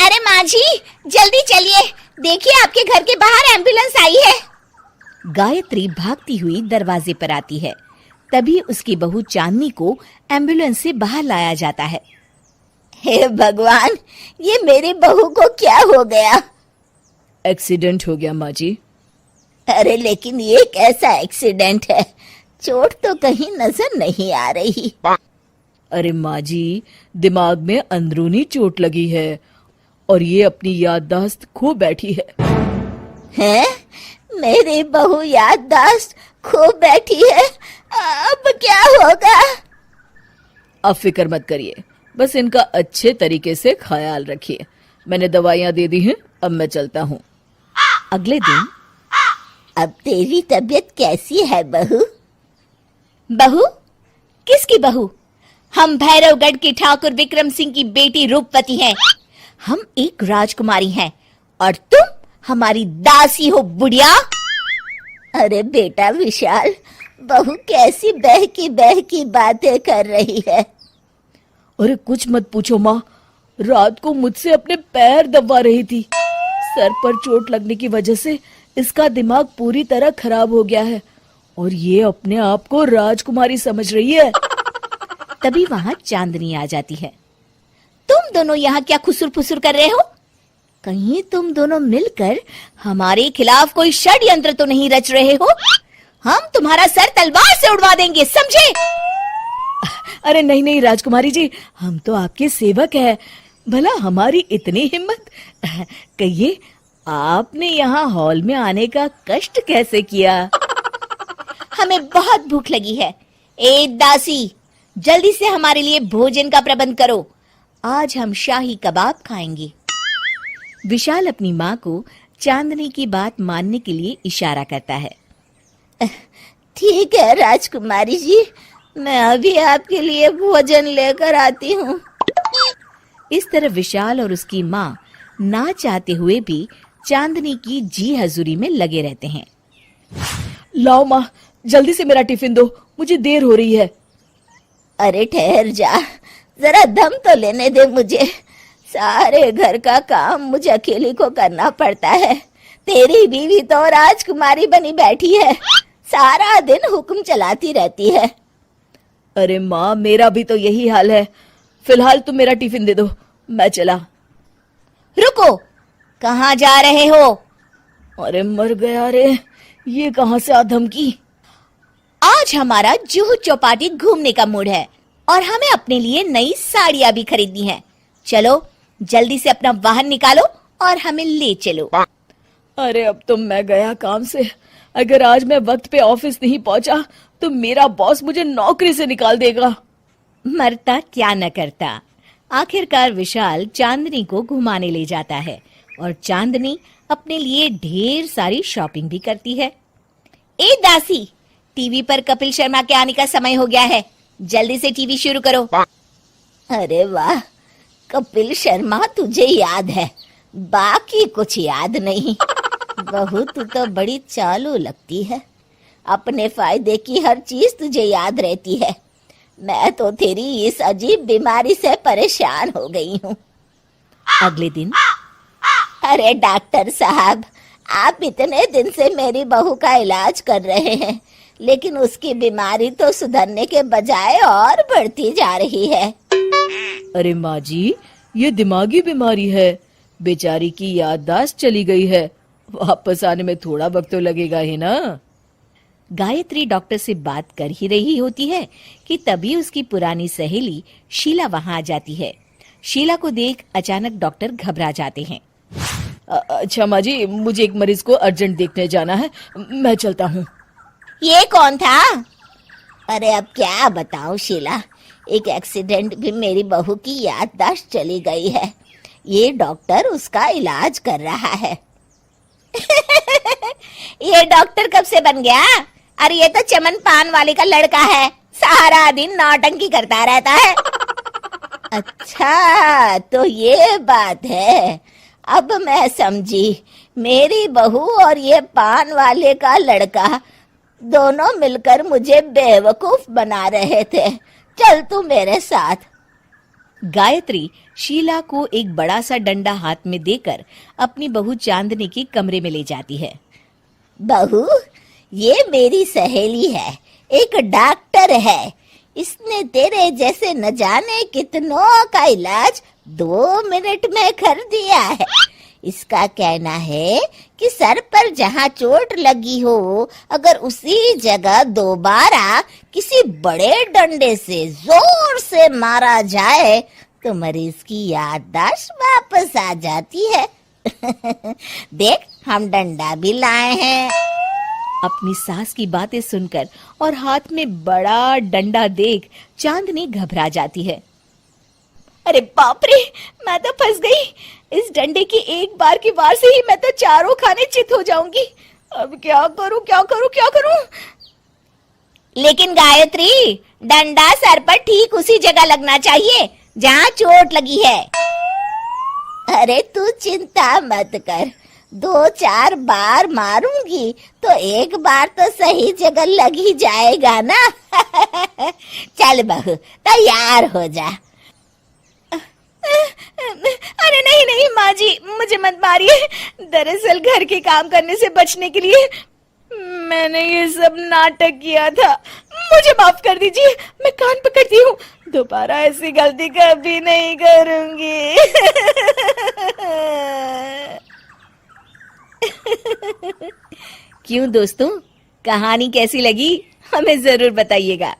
अरे माँ जी, जल्दी चलिए, देखिए आपके घर के बाहर एम्बुलेंस आई है। गायत्री भागती हुई दरवाजे पर आती है। तभी उसकी बहू चांदनी को एम्बुलेंस से बाहर लाया जाता है। हे भगवान, ये मेरी बहू को क्या हो गया? एक्सीडेंट हो गया माँ जी। अरे लेकिन ये कैसा एक्सीडेंट है? चोट तो कहीं नजर नहीं आ रही। अरे माँ जी, दिमाग में अंदरूनी चोट लगी है और ये अपनी याददाश्त खो बैठी है। हैं? मेरी बहू याददाश्त खो बैठी है, अब क्या होगा? अब फिक्र मत करिए, बस इनका अच्छे तरीके से ख्याल रखिए। मैंने दवाइयाँ दे दी हैं, अब मैं चलता हूँ। अगले दिन, अब तेरी तबीयत कैसी है बहू? बहू? किसकी बहू? हम भैरवगढ़ की ठाकुर विक्रम सिंह की बेटी रूपवती हैं। हम एक राजकुमारी हैं और तुम हमारी दासी हो बुढ़िया। अरे बेटा विशाल, बहू कैसी बहकी बातें कर रही है। अरे कुछ मत पूछो माँ, रात को मुझसे अपने पैर दबा रही थी। सर पर चोट लगने की वजह से इसका दिमाग पूरी तरह खराब हो गया है और ये अपने आप को राजकुमारी समझ रही है। तभी वहां चांदनी आ जाती है। तुम दोनों यहाँ क्या खुसुर फुसुर कर रहे हो? कहीं तुम दोनों मिलकर हमारे खिलाफ कोई षड्यंत्र तो नहीं रच रहे हो? हम तुम्हारा सर तलवार से उड़वा देंगे, समझे? अरे नहीं नहीं राजकुमारी जी, हम तो आपके सेवक हैं। भला हमारी इतनी हिम्मत? कहिए, आपने यहाँ हॉल में आने का कष्ट कैसे किया? हमें बहुत भूख लगी है। ए दासी, जल्दी से हमारे लिए भोजन का प्रबंध करो। आज हम शाही कबाब खाएंगे। विशाल अपनी माँ को चांदनी की बात मानने के लिए इशारा करता है। ठीक है राजकुमारी जी, मैं अभी आपके लिए भोजन लेकर आती हूँ। इस तरह विशाल और उसकी माँ ना चाहते हुए भी चांदनी की जी हजूरी में लगे रहते हैं। लाओ माँ, जल्दी से मेरा टिफिन दो, मुझे देर हो रही है। अरे ठहर जा, जरा दम तो लेने दे मुझे। सारे घर का काम मुझे अकेली को करना पड़ता है। तेरी बीवी तो राजकुमारी बनी बैठी है, सारा दिन हुक्म चलाती रहती है। अरे माँ, मेरा भी तो यही हाल है। फिलहाल तुम मेरा टिफिन दे दो, मैं चला। रुको, कहाँ जा रहे हो? अरे मर गया रे, ये कहाँ से आ धमकी? आज हमारा जुहू चौपाटी घूमने का मूड है और हमें अपने लिए नई साड़ियाँ भी खरीदनी है। चलो जल्दी से अपना वाहन निकालो और हमें ले चलो। अरे अब तो मैं गया काम से। अगर आज मैं वक्त पे ऑफिस नहीं पहुंचा तो मेरा बॉस मुझे नौकरी से निकाल देगा। मरता क्या न करता। आखिरकार विशाल चांदनी को घुमाने ले जाता है और चांदनी अपने लिए ढेर सारी शॉपिंग भी करती है। ए दासी, टीवी पर कपिल शर्मा के आने का समय हो गया है, जल्दी से टीवी शुरू करो। अरे वाह, कपिल शर्मा तुझे याद है, बाकी कुछ याद नहीं। बहू तू तो बड़ी चालू लगती है, अपने फायदे की हर चीज तुझे याद रहती है। मैं तो तेरी इस अजीब बीमारी से परेशान हो गई हूँ। अगले दिन, अरे डॉक्टर साहब, आप इतने दिन से मेरी बहू का इलाज कर रहे हैं, लेकिन उसकी बीमारी तो सुधरने के बजाय और बढ़ती जा रही है। अरे माँ जी, ये दिमागी बीमारी है। बेचारी की याददाश्त चली गई है, वापस आने में थोड़ा वक्त तो लगेगा ही ना। गायत्री डॉक्टर से बात कर ही रही होती है कि तभी उसकी पुरानी सहेली शीला वहां आ जाती है। शीला को देख अचानक डॉक्टर घबरा जाते हैं। अच्छा माँ जी, मुझे एक मरीज को अर्जेंट देखने जाना है, मैं चलता हूँ। ये कौन था? अरे अब क्या बताऊं शीला, एक एक्सीडेंट भी मेरी बहू की याददाश्त चली गई है। ये डॉक्टर उसका इलाज कर रहा है। ये डॉक्टर कब से बन गया? अरे ये तो चमन पान वाले का लड़का है, सारा दिन नौटंकी करता रहता है। अच्छा तो ये बात है, अब मैं समझी। मेरी बहू और ये पान वाले का लड़का दोनों मिलकर मुझे बेवकूफ बना रहे थे। चल तू मेरे साथ। गायत्री शीला को एक बड़ा सा डंडा हाथ में देकर अपनी बहू चांदनी के कमरे में ले जाती है। बहू, ये मेरी सहेली है, एक डॉक्टर है। इसने तेरे जैसे न जाने कितनों का इलाज 2 मिनट में कर दिया है। इसका कहना है कि सर पर जहाँ चोट लगी हो, अगर उसी जगह दोबारा किसी बड़े डंडे से जोर से मारा जाए तो मरीज की याददाश्त वापस आ जाती है। देख, हम डंडा भी लाए हैं। अपनी सास की बातें सुनकर और हाथ में बड़ा डंडा देख चांदनी घबरा जाती है। अरे बाप रे, मैं तो फंस गई। इस डंडे की एक बार की वार से ही मैं तो चारों खाने चित हो जाऊंगी। अब क्या करूं, क्या करूं, क्या करूं? लेकिन गायत्री, डंडा सर पर ठीक उसी जगह लगना चाहिए जहाँ चोट लगी है। अरे तू चिंता मत कर, 2-4 बार मारूंगी तो एक बार तो सही जगह लग ही जाएगा ना। चल बहू, तैयार हो जा। अरे नहीं नहीं माँ जी, मुझे मत मारिए। दरअसल घर के काम करने से बचने के लिए मैंने ये सब नाटक किया था। मुझे माफ कर दीजिए, मैं कान पकड़ती हूँ। दोबारा ऐसी गलती कभी नहीं करूंगी। क्यों दोस्तों, कहानी कैसी लगी हमें जरूर बताइएगा।